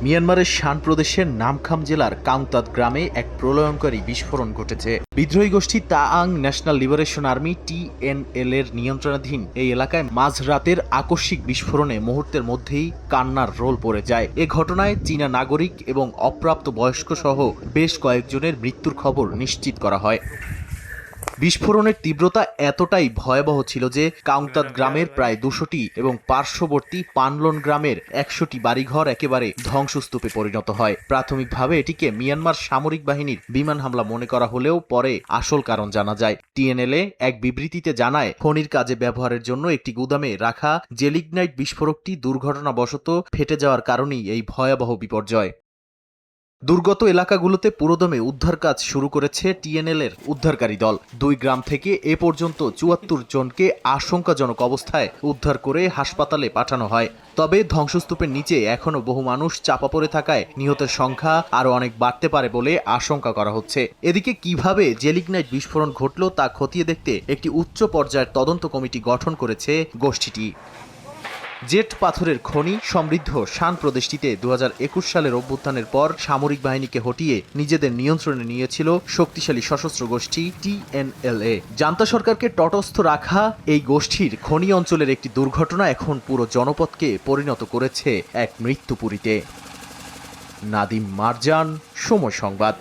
মিয়ানমারের শান প্রদেশের নামখাম জেলার কাংতাত গ্রামে এক প্রলয়ঙ্করী বিস্ফোরণ ঘটেছে। বিদ্রোহী গোষ্ঠী তাআং ন্যাশনাল লিবারেশন আর্মি TNL এর নিয়ন্ত্রণাধীন এই এলাকায় মাঝরাতের আকস্মিক বিস্ফোরণে মুহূর্তের মধ্যেই কান্নার রোল পড়ে যায়। এ ঘটনায় চীনা নাগরিক এবং অপ্রাপ্ত বয়স্ক সহ বেশ কয়েকজনের মৃত্যুর খবর নিশ্চিত করা হয়। বিস্ফোরণের তীব্রতা এতটাই ভয়াবহ ছিল যে কাংতাত গ্রামের প্রায় 200টি এবং পার্শ্ববর্তী পানলন গ্রামের 100টি বাড়িঘর একেবারে ধ্বংসস্তূপে পরিণত হয়। প্রাথমিকভাবে এটিকে মিয়ানমার সামরিক বাহিনীর বিমান হামলা মনে করা হলেও পরে আসল কারণ জানা যায়। TNLA এক বিবৃতিতে জানায়, খনির কাজে ব্যবহারের জন্য একটি গুদামে রাখা জেলিগনাইট বিস্ফোরকটি দুর্ঘটনাবশত ফেটে যাওয়ার কারণেই এই ভয়াবহ বিপর্যয়। দুর্গত এলাকাগুলোতে পুরোদমে উদ্ধার কাজ শুরু করেছে TNL এর উদ্ধারকারী দল। 2 গ্রাম থেকে এ পর্যন্ত 74 জনকে আশঙ্কাজনক অবস্থায় উদ্ধার করে হাসপাতালে পাঠানো হয়। তবে ধ্বংসস্তূপের নিচে এখনও বহু মানুষ চাপা পড়ে থাকায় নিহতের সংখ্যা আরও অনেক বাড়তে পারে বলে আশঙ্কা করা হচ্ছে। এদিকে কিভাবে জেলিগনাইট বিস্ফোরণ ঘটল তা খতিয়ে দেখতে একটি উচ্চ পর্যায়ের তদন্ত কমিটি গঠন করেছে গোষ্ঠীটি। জেট পাথরের খনি সমৃদ্ধ শান প্রদেশটিতে 2021 সালের অভ্যুত্থানের পর সামরিক বাহিনীকে হটিয়ে নিজেদের নিয়ন্ত্রণে নিয়েছিল শক্তিশালী সশস্ত্র গোষ্ঠী TNLA। জান্তা সরকারকে তটস্থ রাখা এই গোষ্ঠীর খনি অঞ্চলের একটি দুর্ঘটনা এখন পুরো জনপদকে পরিণত করেছে এক মৃত্যুপুরীতে। নাদিম মারজান, সময় সংবাদ।